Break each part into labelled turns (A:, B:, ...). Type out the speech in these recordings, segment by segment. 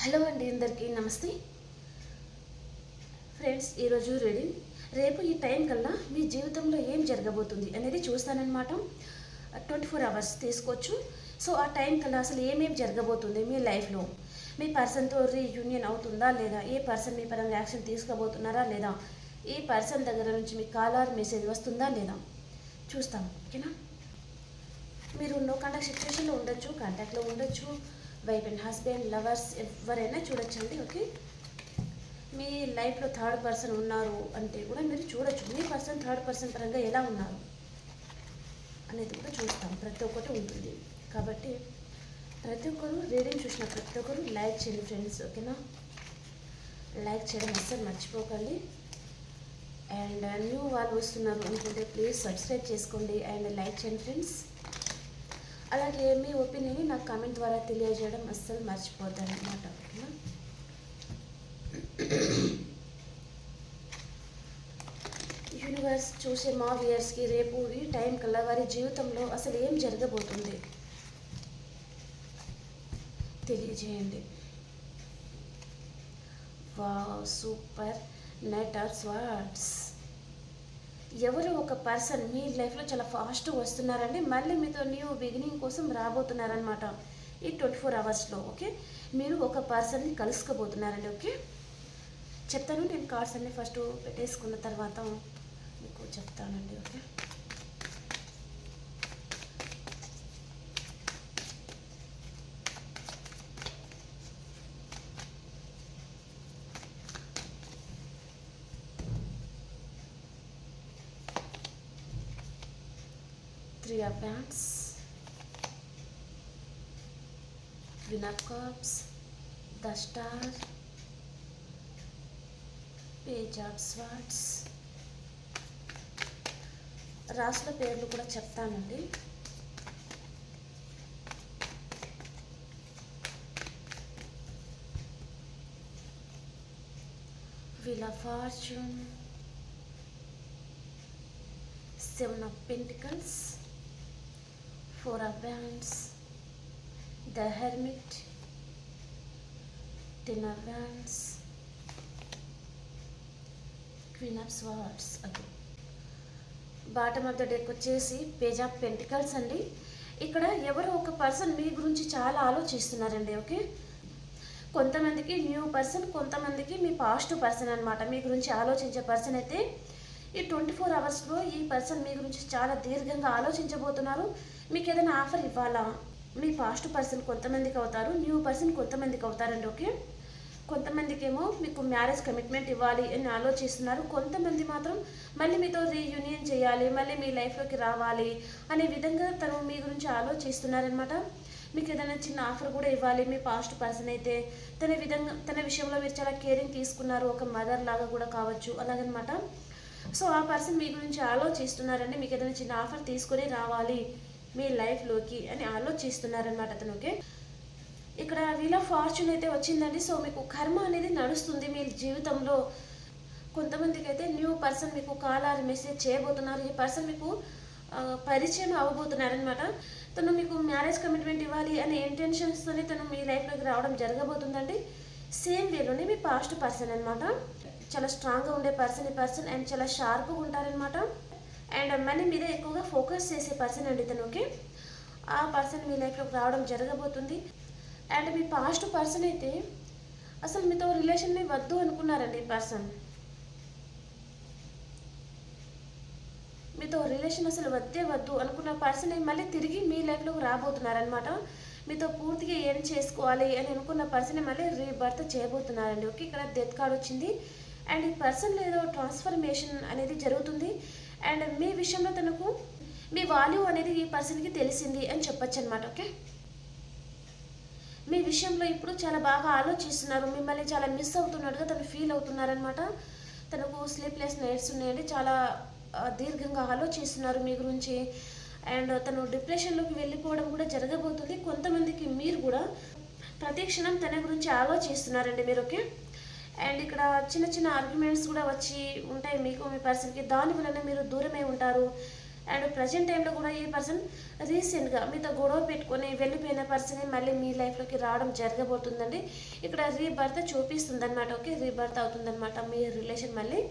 A: Hello అండి, అందరికీ నమస్తే ఫ్రెండ్స్. ఈరోజు రీడింగ్ రేపు ఈ టైం కల్లా మీ జీవితంలో ఏం జరగబోతుంది అనేది చూస్తానన్నమాట. 24 అవర్స్ తీసుకోవచ్చు. సో ఆ టైం కల్లా అసలు ఏమేమి జరగబోతుంది మీ లైఫ్లో, మీ పర్సన్తో రీయూనియన్ అవుతుందా లేదా, ఏ పర్సన్ మీ పరంగా యాక్షన్ తీసుకోబోతున్నారా లేదా, ఏ పర్సన్ దగ్గర నుంచి మీ కాల్ ఆర్ మెసేజ్ వస్తుందా లేదా చూస్తాం. ఓకేనా? మీరు నో కాంటాక్ట్ సిచ్యువేషన్లో ఉండొచ్చు, కాంటాక్ట్లో ఉండొచ్చు, వైఫ్ అండ్ హస్బెండ్, లవర్స్ ఎవరైనా చూడొచ్చండి. ఓకే, మీ లైఫ్లో థర్డ్ పర్సన్ ఉన్నారు అంటే కూడా మీరు చూడొచ్చు. మీ పర్సన్ థర్డ్ పర్సన్ పరంగా ఎలా ఉన్నారు అనేది కూడా చూస్తాం. ప్రతి ఒక్కటి ఉంటుంది కాబట్టి ప్రతి ఒక్కరు రీడింగ్ చూసిన ప్రతి ఒక్కరు లైక్ చేయండి ఫ్రెండ్స్. ఓకేనా? లైక్ చేయడం అస్సలు మర్చిపోకండి. అండ్ న్యూ వాళ్ళు వస్తున్నారు అనుకుంటే ప్లీజ్ సబ్స్క్రైబ్ చేసుకోండి అండ్ లైక్ చేయండి ఫ్రెండ్స్. అలాగే మీ ఒపీనియన్ నాకు కామెంట్ ద్వారా తెలియజేయడం అస్సలు మర్చిపోతాను అన్నమాట. ఓకేనా? యూనివర్స్ చూసే మా వ్యూయర్స్కి రేపు ఈ టైం కల్లా వారి జీవితంలో అసలు ఏం జరగబోతుంది తెలియజేయండి. Wow, super. Knight of swords. ఎవరు ఒక పర్సన్ మీ లైఫ్లో చాలా ఫాస్ట్గా వస్తున్నారండి. మళ్ళీ మీతో న్యూ బిగినింగ్ కోసం రాబోతున్నారనమాట ఈ 24 అవర్స్లో. ఓకే, మీరు ఒక పర్సన్ని కలుసుకోబోతున్నారండి. ఓకే, చెప్తాను. నేను కార్డ్స్ అన్ని ఫస్ట్ పెట్టేసుకున్న తర్వాత మీకు చెప్తానండి. Okay, Three of Wands, Queen of Cups, the Star, Page of Swords. రాసుల పేర్లు కూడా చెప్తానండి. Wheel of Fortune, Seven of Pentacles, Four of Wands, the Hermit, Ten of Wands, Queen of Swords. Okay, bottom of the deck వచ్చేసి page of pentacles అండి. ఇక్కడ ఎవరో ఒక person మీ గురించి చాలా ఆలోచిస్తున్నారండి. ఓకే, కొంతమందికి న్యూ పర్సన్, కొంతమందికి మీ పాస్ట్ పర్సన్ అనమాట. మీ గురించి ఆలోచించే పర్సన్ అయితే ఈ 24 అవర్స్లో ఈ పర్సన్ మీ గురించి చాలా దీర్ఘంగా ఆలోచించబోతున్నారు. మీకు ఏదైనా ఆఫర్ ఇవ్వాలా? మీ పాస్ట్ పర్సన్ కొంతమందికి అవుతారు, న్యూ పర్సన్ కొంతమందికి అవుతారండి. ఓకే, కొంతమందికి ఏమో మీకు మ్యారేజ్ కమిట్మెంట్ ఇవ్వాలి అని ఆలోచిస్తున్నారు. కొంతమంది మాత్రం మళ్ళీ మీతో రీయూనియన్ చేయాలి, మళ్ళీ మీ లైఫ్లోకి రావాలి అనే విధంగా తను మీ గురించి ఆలోచిస్తున్నారనమాట. మీకు ఏదైనా చిన్న ఆఫర్ కూడా ఇవ్వాలి. మీ పాస్ట్ పర్సన్ అయితే తన విషయంలో మీరు చాలా కేరింగ్ తీసుకున్నారు, ఒక మదర్ లాగా కూడా కావచ్చు, అలాగనమాట. సో ఆ పర్సన్ మీ గురించి ఆలోచిస్తున్నారండి. మీకు ఏదైనా చిన్న ఆఫర్ తీసుకొని రావాలి మీ లైఫ్లోకి అని ఆలోచిస్తున్నారనమాట అతను. ఓకే, ఇక్కడ వీల్ ఆఫ్ ఫార్చ్యూన్ అయితే వచ్చిందండి. సో మీకు కర్మ అనేది నడుస్తుంది మీ జీవితంలో. కొంతమందికి అయితే న్యూ పర్సన్ మీకు కాల్ ఆర్ మెసేజ్ చేయబోతున్నారు. ఈ పర్సన్ మీకు పరిచయం అవ్వబోతున్నారనమాట. తను మీకు మ్యారేజ్ కమిట్మెంట్ ఇవ్వాలి అనే ఇంటెన్షన్స్తోనే తను మీ లైఫ్లోకి రావడం జరగబోతుందండి. సేమ్ వేలోనే మీ పాస్ట్ పర్సన్ అనమాట. చాలా స్ట్రాంగ్గా ఉండే పర్సన్ ఈ పర్సన్, అండ్ చాలా షార్ప్గా ఉంటారనమాట. అండ్ మనీ మీద ఎక్కువగా ఫోకస్ చేసే పర్సన్ అండి తను. ఓకే, ఆ పర్సన్ మీ లైఫ్లోకి రావడం జరగబోతుంది. అండ్ మీ పాస్ట్ పర్సన్ అయితే అసలు మీతో రిలేషన్ని వద్దు అనుకున్నారండి. ఈ పర్సన్ మీతో రిలేషన్ అసలు వద్దు అనుకున్న పర్సన్ మళ్ళీ తిరిగి మీ లైఫ్లోకి రాబోతున్నారనమాట. మీతో పూర్తిగా ఏం చేసుకోవాలి అని అనుకున్న పర్సన్ మళ్ళీ రీబర్త్ చేయబోతున్నారండి. ఓకే, ఇక్కడ డెత్ కార్డ్ వచ్చింది. అండ్ ఈ పర్సన్లో ఏదో ట్రాన్స్ఫర్మేషన్ అనేది జరుగుతుంది. అండ్ మీ విషయంలో తనకు మీ వాల్యూ అనేది ఈ పర్సన్కి తెలిసింది అని చెప్పచ్చు అనమాట. ఓకే, మీ విషయంలో ఇప్పుడు చాలా బాగా ఆలోచిస్తున్నారు, మిమ్మల్ని చాలా మిస్ అవుతున్నట్టుగా తను ఫీల్ అవుతున్నారనమాట. తనకు స్లీప్లెస్ నైట్స్ ఉన్నాయండి, చాలా దీర్ఘంగా ఆలోచిస్తున్నారు మీ గురించి. అండ్ తను డిప్రెషన్లోకి వెళ్ళిపోవడం కూడా జరగబోతుంది. కొంతమందికి మీరు కూడా ప్రతి క్షణం తన గురించి ఆలోచిస్తున్నారండి మీరు. ఓకే, అండ్ ఇక్కడ చిన్న చిన్న ఆర్గ్యుమెంట్స్ కూడా వచ్చి ఉంటాయి మీకు మీ పర్సన్కి. దాని వలన మీరు దూరమై ఉంటారు. అండ్ ప్రజెంట్ టైంలో కూడా ఈ పర్సన్ రీసెంట్గా మీతో గొడవ పెట్టుకొని వెళ్ళిపోయిన పర్సనే మళ్ళీ మీ లైఫ్లోకి రావడం జరగబోతుందండి. ఇక్కడ రీబర్త్ చూపిస్తుంది అనమాట. ఓకే, రీబర్త్ అవుతుందన్నమాట మీ రిలేషన్ మళ్ళీ.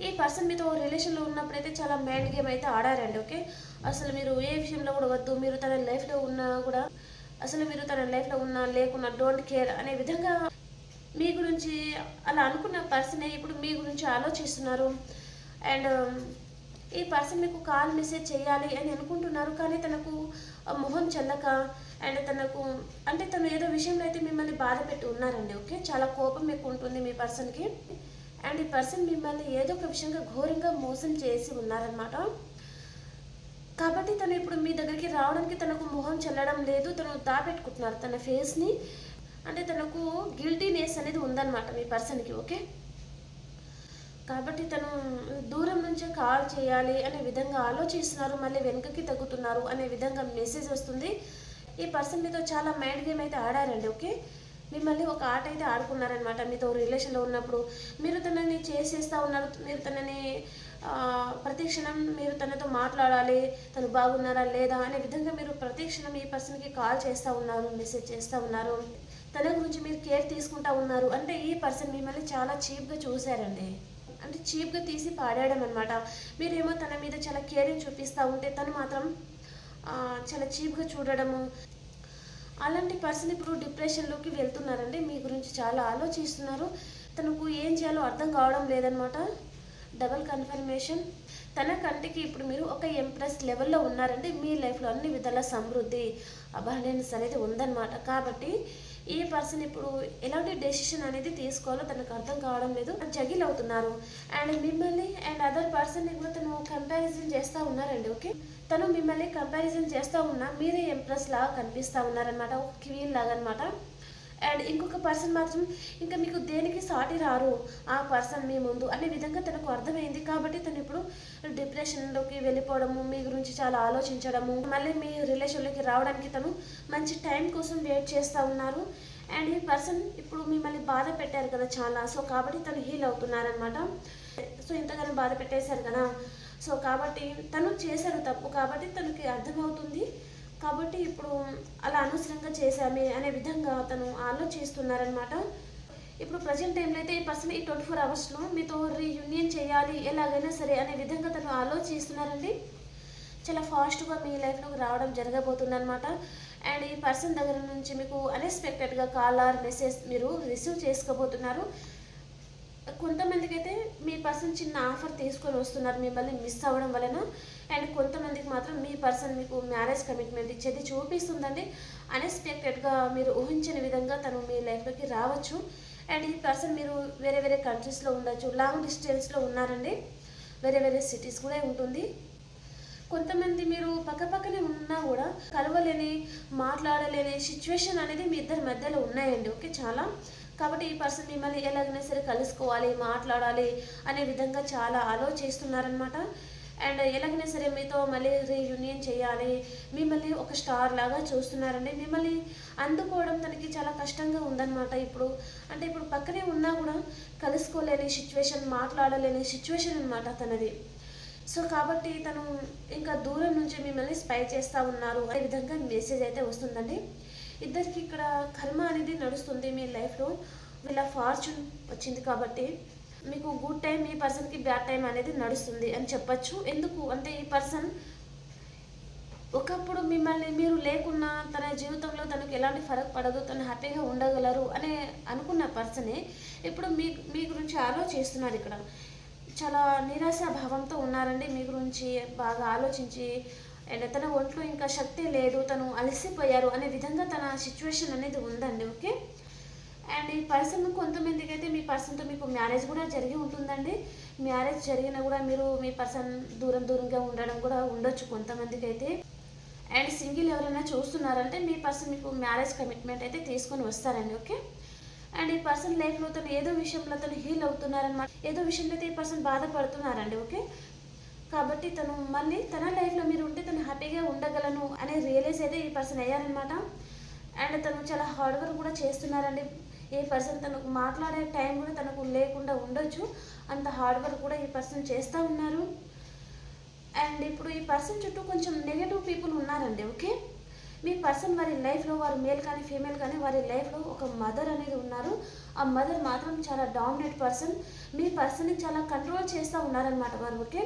A: ఈ పర్సన్ మీతో రిలేషన్లో ఉన్నప్పుడైతే చాలా మైండ్ గేమ్ అయితే ఆడారండి. ఓకే, అసలు మీరు ఏ విషయంలో కూడా వద్దు, మీరు తన లైఫ్లో ఉన్నా కూడా అసలు మీరు తన లైఫ్లో ఉన్నా లేకున్నా డోంట్ కేర్ అనే విధంగా మీ గురించి అలా అనుకున్న పర్సనే ఇప్పుడు మీ గురించి ఆలోచిస్తున్నారు. అండ్ ఈ పర్సన్ మీకు కాల్ మెసేజ్ చేయాలి అని అనుకుంటున్నారు, కానీ తనకు మొహం చెల్లక అండ్ తనకు అంటే తను ఏదో విషయంలో అయితే మిమ్మల్ని బాధ పెట్టి ఉన్నారండి. ఓకే, చాలా కోపం ఎక్కువ ఉంటుంది మీ పర్సన్కి. అండ్ ఈ పర్సన్ మిమ్మల్ని ఏదో ఒక విషయంగా ఘోరంగా మోసం చేసి ఉన్నారనమాట. కాబట్టి తను ఇప్పుడు మీ దగ్గరికి రావడానికి తనకు మొహం చెల్లడం లేదు, తను దాపెట్టుకుంటున్నారు తన ఫేస్ని. అంటే తనకు గిల్టీనెస్ అనేది ఉందన్నమాట మీ పర్సన్కి. ఓకే, కాబట్టి తను దూరం నుంచే కాల్ చేయాలి అనే విధంగా ఆలోచిస్తున్నారు, మళ్ళీ వెనుకకి తగ్గుతున్నారు అనే విధంగా మెసేజ్ వస్తుంది. ఈ పర్సన్ మీతో చాలా మైండ్ గేమ్ అయితే ఆడారండి. ఓకే, మిమ్మల్ని ఒక ఆట అయితే ఆడుకున్నారనమాట మీతో రిలేషన్లో ఉన్నప్పుడు. మీరు తనని చేసేస్తూ ఉన్నారు, మీరు తనని ప్రతి క్షణం మీరు తనతో మాట్లాడాలి, తను బాగున్నారా లేదా అనే విధంగా మీరు ప్రతి క్షణం ఈ పర్సన్కి కాల్ చేస్తూ ఉన్నారు, మెసేజ్ చేస్తూ ఉన్నారు, తన గురించి మీరు కేర్ తీసుకుంటూ ఉన్నారు. అంటే ఈ పర్సన్ మిమ్మల్ని చాలా చీప్గా చూశారండి, అంటే చీప్గా తీసి పాడాడం అనమాట. మీరేమో తన మీద చాలా కేరింగ్ చూపిస్తూ ఉంటే తను మాత్రం చాలా చీప్గా చూడడము. అలాంటి పర్సన్ ఇప్పుడు డిప్రెషన్లోకి వెళ్తున్నారండి, మీ గురించి చాలా ఆలోచిస్తున్నారు, తనకు ఏం చేయాలో అర్థం కావడం లేదనమాట. Double confirmation. తన కంటికి ఇప్పుడు మీరు ఒక ఎంప్రెస్ లెవెల్లో ఉన్నారండి, మీ లైఫ్లో అన్ని విధాల సమృద్ధి అబాండెన్స్ అనేది ఉందన్నమాట. కాబట్టి ఈ పర్సన్ ఇప్పుడు ఎలాంటి డెసిషన్ అనేది తీసుకోవాలో తనకు అర్థం కావడం లేదు, జగిల్ అవుతున్నారు. అండ్ మిమ్మల్ని అండ్ అదర్ పర్సన్ని కూడా తను కంపారిజన్ చేస్తూ ఉన్నారండి. ఓకే, తను మిమ్మల్ని కంపారిజన్ చేస్తూ ఉన్నా మీరే ఎంప్రెస్ లాగా కనిపిస్తూ ఉన్నారనమాట, ఒక క్వీన్ లాగా అనమాట. అండ్ ఇంకొక పర్సన్ మాత్రం ఇంకా మీకు దేనికి సాటి రారు ఆ పర్సన్ మీ ముందు అనే విధంగా తనకు అర్థమైంది. కాబట్టి తను ఇప్పుడు డిప్రెషన్లోకి వెళ్ళిపోవడము, మీ గురించి చాలా ఆలోచించడము, మళ్ళీ మీ రిలేషన్లోకి రావడానికి తను మంచి టైం కోసం వెయిట్ చేస్తూ ఉన్నారు. అండ్ ఈ పర్సన్ ఇప్పుడు మిమ్మల్ని బాధ పెట్టారు కదా చాలా, సో కాబట్టి తను హీల్ అవుతున్నారనమాట. సో ఇంతగానో బాధ పెట్టేశారు కదా, సో కాబట్టి తను చేశారు తప్పు, కాబట్టి తనకి అర్థమవుతుంది. కాబట్టి ఇప్పుడు అలా అనవసరంగా చేశామే అనే విధంగా తను ఆలోచిస్తున్నారనమాట. ఇప్పుడు ప్రజెంట్ టైంలో అయితే ఈ పర్సన్ ఈ 24 అవర్స్లో మీతో రీయూనియన్ చేయాలి ఎలాగైనా సరే అనే విధంగా తను ఆలోచిస్తున్నారండి. చాలా ఫాస్ట్గా మీ లైఫ్లోకి రావడం జరగబోతుందన్నమాట. అండ్ ఈ పర్సన్ దగ్గర నుంచి మీకు అన్ఎక్స్పెక్టెడ్గా కాల్ ఆర్ మెసేజ్ మీరు రిసీవ్ చేసుకోబోతున్నారు. కొంతమందికి అయితే మీ పర్సన్ చిన్న ఆఫర్ తీసుకొని వస్తున్నారు మిమ్మల్ని మిస్ అవ్వడం వలన. అండ్ కొంతమందికి మాత్రం మీ పర్సన్ మీకు మ్యారేజ్ కమిట్మెంట్ ఇచ్చేది చూపిస్తుందండి. అన్ఎక్స్పెక్టెడ్గా మీరు ఊహించని విధంగా తను మీ లైఫ్లోకి రావచ్చు. అండ్ ఈ పర్సన్ మీరు వేరే వేరే కంట్రీస్లో ఉండొచ్చు, లాంగ్ డిస్టెన్స్లో ఉన్నారండి, వేరే వేరే సిటీస్ కూడా ఉంటుంది. కొంతమంది మీరు పక్కపక్కనే ఉన్నా కూడా కలవలేని మాట్లాడలేని సిచ్యువేషన్ అనేది మీ ఇద్దరి మధ్యలో ఉన్నాయండి. ఓకే, చాలా. కాబట్టి ఈ పర్సన్ మిమ్మల్ని ఎలాగైనా సరే కలుసుకోవాలి, మాట్లాడాలి అనే విధంగా చాలా ఆలోచిస్తున్నారనమాట. అండ్ ఎలాగైనా సరే మీతో మళ్ళీ రీయూనియన్ చేయాలి, మిమ్మల్ని ఒక స్టార్ లాగా చూస్తున్నారండి. మిమ్మల్ని అందుకోవడం తనకి చాలా కష్టంగా ఉందన్నమాట ఇప్పుడు. అంటే ఇప్పుడు పక్కనే ఉన్నా కూడా కలుసుకోలేని సిచ్యువేషన్, మాట్లాడలేని సిచ్యువేషన్ అనమాట తనది. సో కాబట్టి తను ఇంకా దూరం నుంచి మిమ్మల్ని స్పై చేస్తూ ఉన్నారు అనే విధంగా మెసేజ్ అయితే వస్తుందండి. ఇద్దరికి ఇక్కడ కర్మ అనేది నడుస్తుంది మీ లైఫ్లో, వీళ్ళ ఫార్చ్యూన్ వచ్చింది కాబట్టి మీకు గుడ్ టైం, ఈ పర్సన్కి బ్యాడ్ టైం అనేది నడుస్తుంది అని చెప్పచ్చు. ఎందుకు అంటే ఈ పర్సన్ ఒకప్పుడు మిమ్మల్ని మీరు లేకున్నా తన జీవితంలో తనకు ఎలాంటి ఫరక్ పడదు, తను హ్యాపీగా ఉండగలరు అనే అనుకున్న పర్సనే ఇప్పుడు మీ గురించి ఆలోచిస్తున్నారు. ఇక్కడ చాలా నిరాశాభావంతో ఉన్నారండి, మీ గురించి బాగా ఆలోచించి. అండ్ తన ఒంట్లో ఇంకా శక్తి లేదు, తను అలసిపోయారు అనే విధంగా తన సిచ్యువేషన్ అనేది ఉందండి. ఓకే, అండ్ ఈ పర్సన్ కొంతమందికి అయితే మీ పర్సన్తో మీకు మ్యారేజ్ కూడా జరిగి ఉంటుందండి. మ్యారేజ్ జరిగినా కూడా మీరు మీ పర్సన్ దూరంగా ఉండడం కూడా ఉండొచ్చు కొంతమందికి అయితే. అండ్ సింగిల్ ఎవరైనా చూస్తున్నారంటే మీ పర్సన్ మీకు మ్యారేజ్ కమిట్మెంట్ అయితే తీసుకొని వస్తారండి. ఓకే, అండ్ ఈ పర్సన్ లైఫ్లో తను ఏదో విషయంలో తను హీల్ అవుతున్నారనమాట, ఏదో విషయంలో అయితే ఈ పర్సన్ బాధపడుతున్నారండి. ఓకే, కాబట్టి తను మళ్ళీ తన లైఫ్లో మీరు ఉంటే తను హ్యాపీగా ఉండగలను అనే రియలైజ్ అయితే ఈ పర్సన్ అయ్యారనమాట. అండ్ తను చాలా హార్డ్ వర్క్ కూడా చేస్తున్నారండి. ఈ పర్సన్ తనకు మాట్లాడే టైం కూడా తనకు లేకుండా ఉండొచ్చు, అంత హార్డ్ వర్క్ కూడా ఈ పర్సన్ చేస్తూ ఉన్నారు. అండ్ ఇప్పుడు ఈ పర్సన్ చుట్టూ కొంచెం నెగటివ్ పీపుల్ ఉన్నారండి. ఓకే, మీ పర్సన్ వారి లైఫ్లో, వారు మేల్ కానీ ఫీమేల్ కానీ, వారి లైఫ్లో ఒక మదర్ అనేది ఉన్నారు. ఆ మదర్ మాత్రం చాలా డామినేట్ పర్సన్. మీ పర్సన్ని చాలా కంట్రోల్ చేస్తూ ఉన్నారనమాట వారు. ఓకే,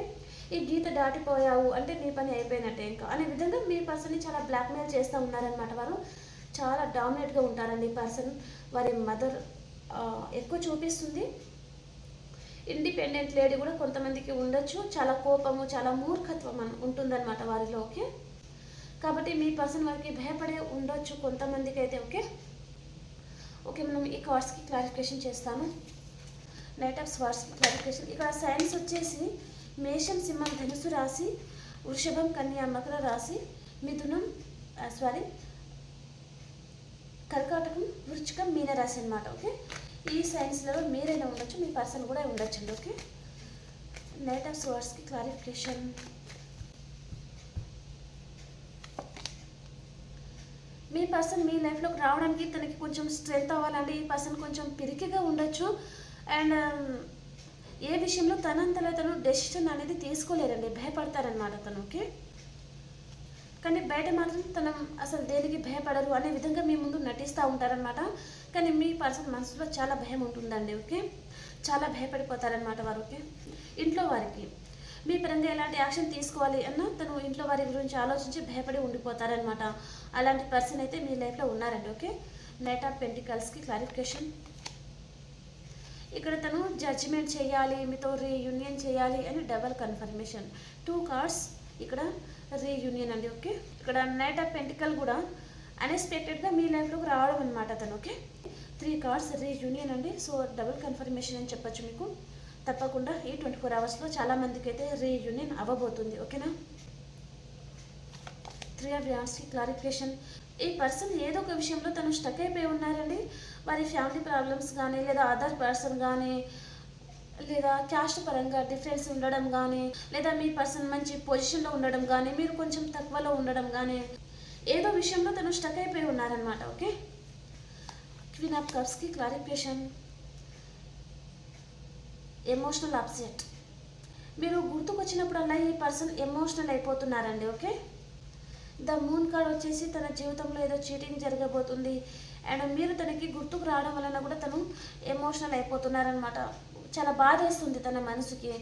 A: ఈ గీత దాటిపోయావు అంటే నీ పని అయిపోయినట్టే ఇంకా అనే విధంగా మీ పర్సన్ని చాలా బ్లాక్మెయిల్ చేస్తూ ఉన్నారనమాట. వారు చాలా డామినేట్గా ఉంటారండి. ఈ పర్సన్ వారి మదర్ ఎక్కువ చూపిస్తుంది. ఇండిపెండెంట్ లేడీ కూడా కొంతమందికి ఉండొచ్చు. చాలా కోపము, చాలా మూర్ఖత్వం ఉంటుందన్నమాట వారిలో. ఓకే, కాబట్టి మీ పర్సన్ వారికి భయపడే ఉండొచ్చు కొంతమందికి అయితే. ఓకే ఓకే మనం ఈ కార్డ్స్కి క్లారిఫికేషన్ చేస్తాము. నైట్ ఆఫ్ స్వార్డ్స్కి క్లారిఫికేషన్. ఇక్కడ సైన్స్ వచ్చేసి మేషం, సింహం, ధనుసు రాశి, వృషభం, కన్యా, మకర రాశి, మిథునం కర్కాటకం, వృచ్చికం, మీన రాశి అనమాట. ఓకే, ఈ సైన్స్లలో మీరైనా ఉండొచ్చు, మీ పర్సన్ కూడా ఉండొచ్చండి. ఓకే, నైట్ ఆఫ్ స్వార్డ్స్కి క్లారిఫికేషన్. మీ పర్సన్ మీ లైఫ్లోకి రావడానికి తనకి కొంచెం స్ట్రెంత్ అవ్వాలండి. ఈ పర్సన్ కొంచెం పిరికిగా ఉండొచ్చు అండ్ ఏ విషయంలో తనంతలో తను డెసిషన్ అనేది తీసుకోలేరండి, భయపడతారనమాట తను. ఓకే, కానీ బయట మాత్రం తను అసలు దేనికి భయపడరు అనే విధంగా మీ ముందు నటిస్తూ ఉంటారనమాట. కానీ మీ పర్సన్ మనసులో చాలా భయం ఉంటుందండి. ఓకే, చాలా భయపడిపోతారనమాట వారు. ఓకే, ఇంట్లో వారికి మీ పరంగా ఎలాంటి యాక్షన్ తీసుకోవాలి అన్న తను ఇంట్లో వారి గురించి ఆలోచించి భయపడి ఉండిపోతారనమాట. అలాంటి పర్సన్ అయితే మీ లైఫ్లో ఉన్నారండి. ఓకే, నైట్ ఆఫ్ పెంటికల్స్కి క్లారిఫికేషన్. ఇక్కడ తను జడ్జిమెంట్ చేయాలి, మీతో రీయూనియన్ చేయాలి అని డబల్ కన్ఫర్మేషన్. 2 కార్డ్స్ ఇక్కడ రీయూనియన్ అండి. ఓకే, ఇక్కడ నైట్ ఆఫ్ పెంటికల్ కూడా అన్ఎక్స్పెక్టెడ్గా మీ లైఫ్లోకి రావడం అనమాట తను. ఓకే, 3 కార్డ్స్ రీయూనియన్ అండి. సో డబుల్ కన్ఫర్మేషన్ అని చెప్పచ్చు మీకు. తప్పకుండా ఈ 24 అవర్స్లో చాలామందికి అయితే రీయూనియన్ అవ్వబోతుంది. ఓకేనా. 3 ఆఫ్ వ్యాండ్స్కి క్లారిఫికేషన్. ఈ పర్సన్ ఏదో ఒక విషయంలో తను స్టక్ అయిపోయి ఉన్నారండి. వారి ఫ్యామిలీ ప్రాబ్లమ్స్ కానీ, లేదా అదర్ పర్సన్ కానీ, లేదా క్యాస్ట్ పరంగా డిఫరెన్స్ ఉండడం కానీ, లేదా మీ పర్సన్ మంచి పొజిషన్లో ఉండడం కానీ, మీరు కొంచెం తక్కువలో ఉండడం కానీ, ఏదో విషయంలో తను స్టక్ అయిపోయి ఉన్నారనమాట. ఓకే, క్వీన్ ఆఫ్ కప్స్కి క్లారిఫికేషన్. Emotional upset. మీరు గుర్తుకొచ్చినప్పుడల్లా ఈ పర్సన్ ఎమోషనల్ అయిపోతున్నారండి. ఓకే, ద మూన్ కార్డ్ వచ్చేసి తన జీవితంలో ఏదో చీటింగ్ జరగబోతుంది అండ్ మీరు తనకి గుర్తుకు రావడం వలన కూడా తను ఎమోషనల్ అయిపోతున్నారనమాట. చాలా బాధ వేస్తుంది తన మనసుకి.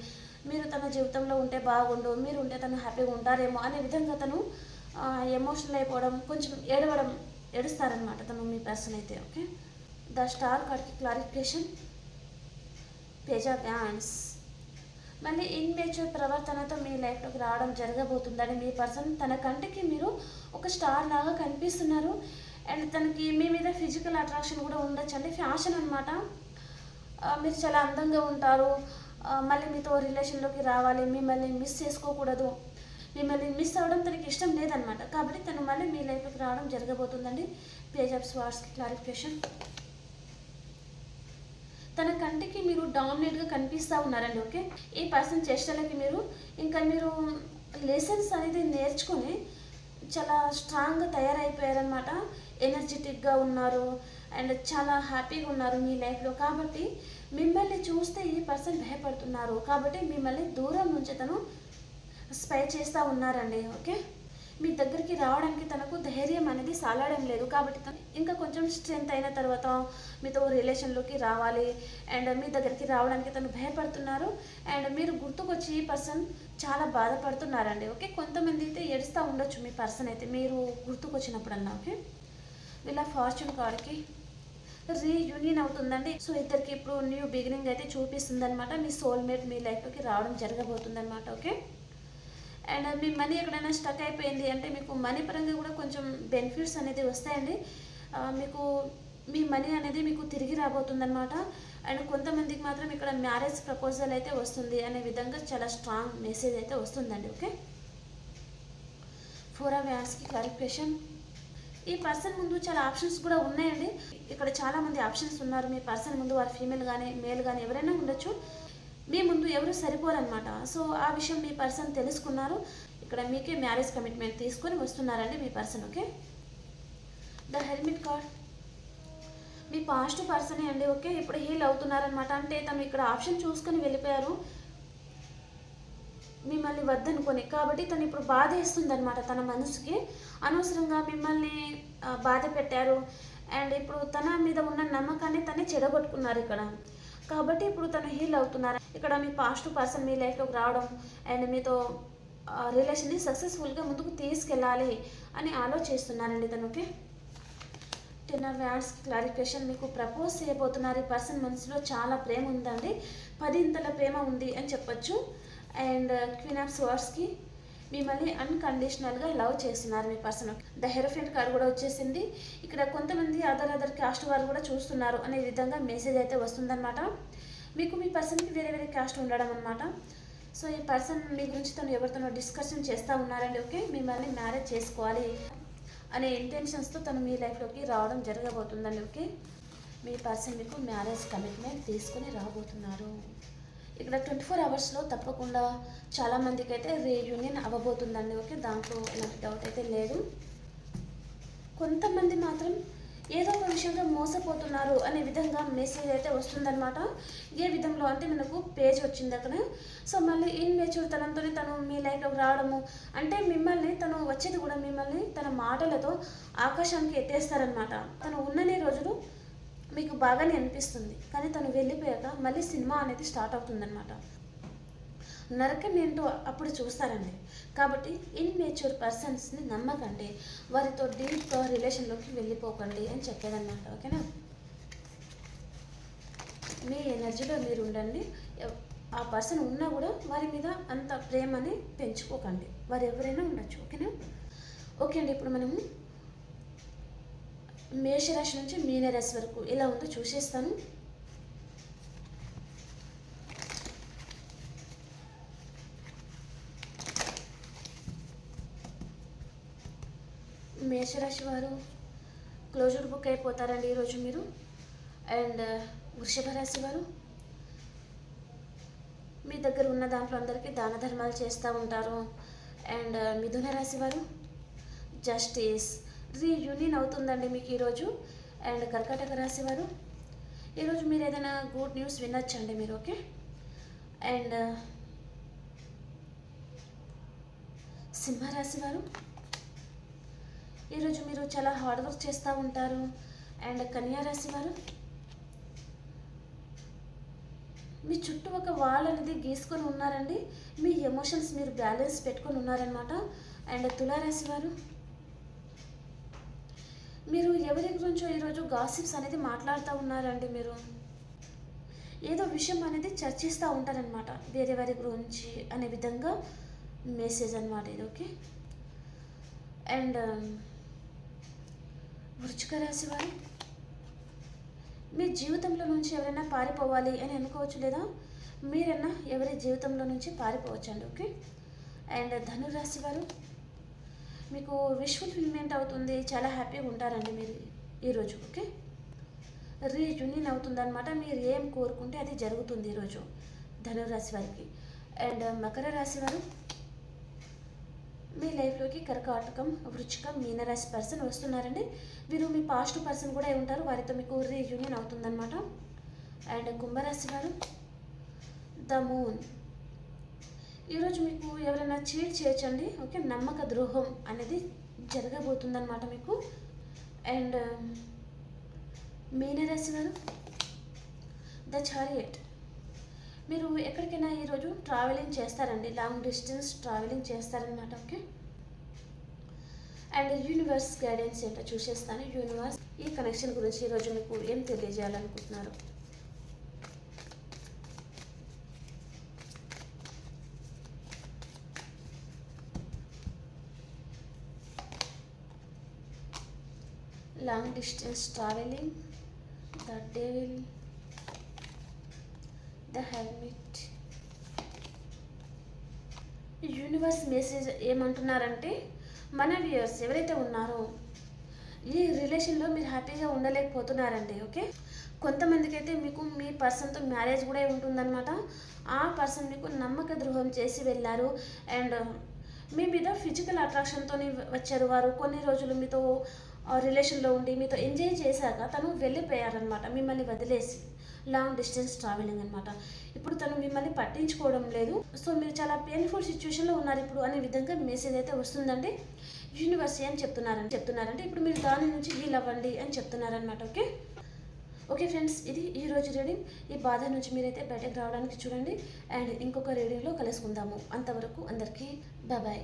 A: మీరు తన జీవితంలో ఉంటే బాగుండు, మీరు ఉంటే తను హ్యాపీగా ఉంటారేమో అనే విధంగా తను ఎమోషనల్ అయిపోవడం, కొంచెం ఏడుస్తారనమాట తను మీ పర్సన్ అయితే. ఓకే, ద స్టార్ కార్డ్కి క్లారిఫికేషన్. Page of wands. మళ్ళీ ఇన్మెచ్యూర్ ప్రవర్తనతో మీ లైఫ్లోకి రావడం జరగబోతుందని మీ పర్సన్ తన కంటికి మీరు ఒక స్టార్ లాగా కనిపిస్తున్నారు అండ్ తనకి మీ మీద ఫిజికల్ అట్రాక్షన్ కూడా ఉండొచ్చు అండి. ఫ్యాషన్ అనమాట. మీరు చాలా అందంగా ఉంటారు, మళ్ళీ మీతో రిలేషన్లోకి రావాలి, మిమ్మల్ని మిస్ చేసుకోకూడదు, మిమ్మల్ని మిస్ అవ్వడం తనకి ఇష్టం లేదనమాట. కాబట్టి తను మళ్ళీ మీ లైఫ్లోకి రావడం జరగబోతుందండి. పేజ్ ఆఫ్ స్వార్డ్స్కి క్లారిఫికేషన్. తన కంటికి మీరు డామినేట్గా కనిపిస్తూ ఉన్నారండి. ఓకే, ఈ పర్సన్ చేష్టలకి మీరు లెసన్స్ అనేది నేర్చుకొని చాలా స్ట్రాంగ్గా తయారైపోయారనమాట. ఎనర్జెటిక్గా ఉన్నారు అండ్ చాలా హ్యాపీగా ఉన్నారు మీ లైఫ్లో. కాబట్టి మిమ్మల్ని చూస్తే ఈ పర్సన్ భయపడుతున్నారు. కాబట్టి మిమ్మల్ని దూరం నుంచి తను స్పై చేస్తూ ఉన్నారండి. ఓకే, మీ దగ్గరికి రావడానికి తనకు ధైర్యం అనేది సాలడం లేదు. కాబట్టి తను ఇంకా కొంచెం స్ట్రెంత్ అయిన తర్వాత మీతో రిలేషన్లోకి రావాలి అండ్ మీ దగ్గరికి రావడానికి తను భయపడుతున్నారు అండ్ మీరు గుర్తుకొచ్చి ఈ పర్సన్ చాలా బాధపడుతున్నారండి. ఓకే, కొంతమంది అయితే ఏడుస్తూ ఉండొచ్చు మీ పర్సన్ అయితే మీరు గుర్తుకొచ్చినప్పుడల్లా. ఓకే, వీళ్ళ ఫార్చ్యూన్ కార్డ్కి రీయూనియన్ అవుతుందండి. సో ఇద్దరికి ఇప్పుడు న్యూ బిగినింగ్ అయితే చూపిస్తుంది అనమాట. మీ సోల్మేట్ మీ లైఫ్లోకి రావడం జరగబోతుంది అనమాట. ఓకే, అండ్ మీ మనీ ఎక్కడైనా స్టక్ అయిపోయింది అంటే మీకు మనీ పరంగా కూడా కొంచెం బెనిఫిట్స్ అనేది వస్తాయండి. మీకు మీ మనీ అనేది మీకు తిరిగి రాబోతుందన్నమాట. అండ్ కొంతమందికి మాత్రం ఇక్కడ మ్యారేజ్ ప్రపోజల్ అయితే వస్తుంది అనే విధంగా చాలా స్ట్రాంగ్ మెసేజ్ అయితే వస్తుందండి. ఓకే, 4 ఆఫ్ వ్యాండ్స్కి క్లారిఫికేషన్. ఈ పర్సన్ ముందు చాలా ఆప్షన్స్ కూడా ఉన్నాయండి. ఇక్కడ చాలామంది ఆప్షన్స్ ఉన్నారు మీ పర్సన్ ముందు. వారు ఫీమేల్ కానీ మేల్ కానీ ఎవరైనా ఉండొచ్చు. మీ ముందు ఎవరు సరిపోరనమాట. సో ఆ విషయం మీ పర్సన్ తెలుసుకున్నారు. ఇక్కడ మీకే మ్యారేజ్ కమిట్మెంట్ తీసుకొని వస్తున్నారండి మీ person. Okay, the hermit card. మీ పాస్ట్ పర్సనే అండి. ఓకే, ఇప్పుడు హీల్ అవుతున్నారనమాట. అంటే తను ఇక్కడ ఆప్షన్ చూసుకొని వెళ్ళిపోయారు. మిమ్మల్ని వద్దనుకొని. కాబట్టి తను ఇప్పుడు బాధేస్తుంది అనమాట తన మనసుకి. అనవసరంగా మిమ్మల్ని బాధ పెట్టారు. అండ్ ఇప్పుడు తన మీద ఉన్న నమ్మకాన్ని తనే చెడగొట్టుకున్నారు ఇక్కడ. కాబట్టి ఇప్పుడు తను హీల్ అవుతున్నారు. ఇక్కడ మీ పాస్ట్ పర్సన్ మీ లైఫ్లోకి రావడం అండ్ మీతో రిలేషన్ని సక్సెస్ఫుల్గా ముందుకు తీసుకెళ్ళాలి అని ఆలోచిస్తున్నారండి తనకి. 10 of Wands క్లారిఫికేషన్. మీకు ప్రపోజ్ చేయబోతున్నారు. ఈ పర్సన్ మనసులో చాలా ప్రేమ ఉందండి, 10 ప్రేమ ఉంది అని చెప్పొచ్చు. అండ్ క్వీన్ ఆఫ్ స్వర్డ్స్కి మిమ్మల్ని అన్కండిషనల్గా లవ్ చేస్తున్నారు మీ పర్సన్. ద హెరోఫెంట్ కార్డు కూడా వచ్చేసింది. ఇక్కడ కొంతమంది అదర్ క్యాస్ట్ వారు కూడా చూస్తున్నారు అనే విధంగా మెసేజ్ అయితే వస్తుందన్నమాట. మీకు మీ పర్సన్కి వేరే క్యాస్ట్ ఉండడం అనమాట. సో ఈ పర్సన్ మీ గురించి తను ఎవరితోనో డిస్కషన్ చేస్తూ ఉన్నారండి. ఓకే, మిమ్మల్ని మ్యారేజ్ చేసుకోవాలి అనే ఇంటెన్షన్స్తో తను మీ లైఫ్లోకి రావడం జరగబోతుందండి. ఓకే, మీ పర్సన్ మీకు మ్యారేజ్ కమిట్మెంట్ తీసుకొని రాబోతున్నారు. ఇక్కడ 24 అవర్స్లో తప్పకుండా చాలామందికి అయితే రీయూనియన్ అవ్వబోతుందండి. ఓకే, దాంట్లో ఎలాంటి డౌట్ అయితే లేదు. కొంతమంది మాత్రం ఏదో ఒక విషయంగా మోసపోతున్నారు అనే విధంగా మెసేజ్ అయితే వస్తుందన్నమాట. ఏ విధంలో అంటే మనకు పేజ్ వచ్చింది అక్కడ. సో మళ్ళీ ఇన్మెచ్యూర్ తనంతో తను మీ లైఫ్లోకి రావడము అంటే మిమ్మల్ని తను వచ్చేది కూడా మిమ్మల్ని తన మాటలతో ఆకాశానికి ఎత్తేస్తారనమాట. తను ఉన్నన్ని రోజులు మీకు బాగానే అనిపిస్తుంది, కానీ తను వెళ్ళిపోయాక మళ్ళీ సినిమా అనేది స్టార్ట్ అవుతుందన్నమాట. నరకం ఏంటో అప్పుడు చూస్తారండి. కాబట్టి ఇన్మెచ్యూర్ పర్సన్స్ని నమ్మకండి, వారితో డీప్ రిలేషన్లోకి వెళ్ళిపోకండి అని చెప్పేదన్నమాట. ఓకేనా, మీ ఎనర్జీలో మీరు ఉండండి. ఆ పర్సన్ ఉన్నా కూడా వారి మీద అంత ప్రేమని పెంచుకోకండి, వారు ఎవరైనా ఉండొచ్చు. ఓకేనా. ఓకే అండి, ఇప్పుడు మనము మేషరాశి నుంచి మీనరాశి వరకు ఎలా ఉందో చూసేస్తాను. మేషరాశి వారు క్లోజర్ బుక్ అయిపోతారండి ఈరోజు మీరు. అండ్ వృషభ రాశి వారు మీ దగ్గర ఉన్న దాంట్లో అందరికీ దాన ధర్మాలు చేస్తూ ఉంటారు. అండ్ మిథున రాశి వారు జస్టిస్ రీయూనియన్ అవుతుందండి మీకు ఈరోజు. అండ్ కర్కాటక రాశి వారు ఈరోజు మీరు ఏదైనా గుడ్ న్యూస్ వినొచ్చండి మీరు. ఓకే, అండ్ సింహరాశి వారు ఈరోజు మీరు చాలా హార్డ్ వర్క్ చేస్తూ ఉంటారు. అండ్ కన్యా రాశి వారు మీ చుట్టూ ఒక వాల్ అనేది గీసుకొని ఉన్నారండి, మీ ఎమోషన్స్ మీరు బ్యాలెన్స్ పెట్టుకొని ఉన్నారనమాట. అండ్ తులారాశి వారు మీరు ఎవరి గురించో ఈరోజు గాసిప్స్ అనేది మాట్లాడుతూ ఉన్నారండి. మీరు ఏదో విషయం అనేది చర్చిస్తూ ఉంటారనమాట వేరే వారి గురించి అనే విధంగా మెసేజ్ అనమాట ఇది. ఓకే, అండ్ వృశ్చిక రాశి వారు మీ జీవితంలో నుంచి ఎవరైనా పారిపోవాలి అని అనుకోవచ్చు, లేదా మీరైనా ఎవరి జీవితంలో నుంచి పారిపోవచ్చండి. ఓకే, అండ్ ధనురాశి వారు మీకు విష్ ఫుల్ఫిల్మెంట్ అవుతుంది, చాలా హ్యాపీగా ఉంటారండి మీరు ఈరోజు. ఓకే, రీయూనియన్ అవుతుందన్నమాట. మీరు ఏం కోరుకుంటే అది జరుగుతుంది ఈరోజు ధనురాశి వారికి. అండ్ మకర రాశి వారు మీ లైఫ్లోకి కర్కాటకం, వృశ్చికం, మీనరాశి పర్సన్ వస్తున్నారండి. వీరు మీ పాస్ట్ పర్సన్ కూడా ఉంటారు, వారితో మీకు రీయూనియన్ అవుతుందన్నమాట. అండ్ కుంభరాశి వారు ద మూన్ ఈరోజు మీకు ఎవరైనా చీట్ చేయొచ్చండి. ఓకే, నమ్మక ద్రోహం అనేది జరగబోతుందన్నమాట మీకు. అండ్ మీనరాశి వారు ద చారియట్ మీరు ఎక్కడికైనా ఈరోజు ట్రావెలింగ్ చేస్తారండి, లాంగ్ డిస్టెన్స్ ట్రావెలింగ్ చేస్తారనమాట. ఓకే, అండ్ యూనివర్స్ గైడెన్స్ ఏంటో చూసేస్తాను. యూనివర్స్ ఈ కనెక్షన్ గురించి ఈరోజు మీకు ఏం తెలియజేయాలనుకుంటున్నారు. Long distance travelling, the devil, the helmet. Universe message ఏమంటున్నారంటే, మన వ్యూయర్స్ ఎవరైతే ఉన్నారో ఈ రిలేషన్లో మీరు హ్యాపీగా ఉండలేకపోతున్నారండి. ఓకే, కొంతమందికి అయితే మీకు మీ పర్సన్తో మ్యారేజ్ కూడా ఉంటుందన్నమాట. ఆ పర్సన్ మీకు నమ్మక ద్రోహం చేసి వెళ్ళారు. అండ్ మీ మీద ఫిజికల్ అట్రాక్షన్తో వచ్చారు వారు. కొన్ని రోజులు మీతో రిలేషన్లో ఉండి మీతో ఎంజాయ్ చేశాక తను వెళ్ళిపోయారనమాట మిమ్మల్ని వదిలేసి. లాంగ్ డిస్టెన్స్ ట్రావెలింగ్ అనమాట. ఇప్పుడు తను మిమ్మల్ని పట్టించుకోవడం లేదు, సో మీరు చాలా పెయిన్ఫుల్ సిచ్యువేషన్లో ఉన్నారు ఇప్పుడు అనే విధంగా మెసేజ్ అయితే వస్తుందండి. యూనివర్స్ ఏం చెప్తున్నారంటే ఇప్పుడు మీరు దాని నుంచి హీల్ అవ్వండి అని చెప్తున్నారనమాట. ఓకే ఓకే ఫ్రెండ్స్, ఇది ఈరోజు రీడింగ్. ఈ బాధ నుంచి మీరైతే బయటకు రావడానికి చూడండి. అండ్ ఇంకొక రీడింగ్లో కలుసుకుందాము. అంతవరకు అందరికీ బాయ్.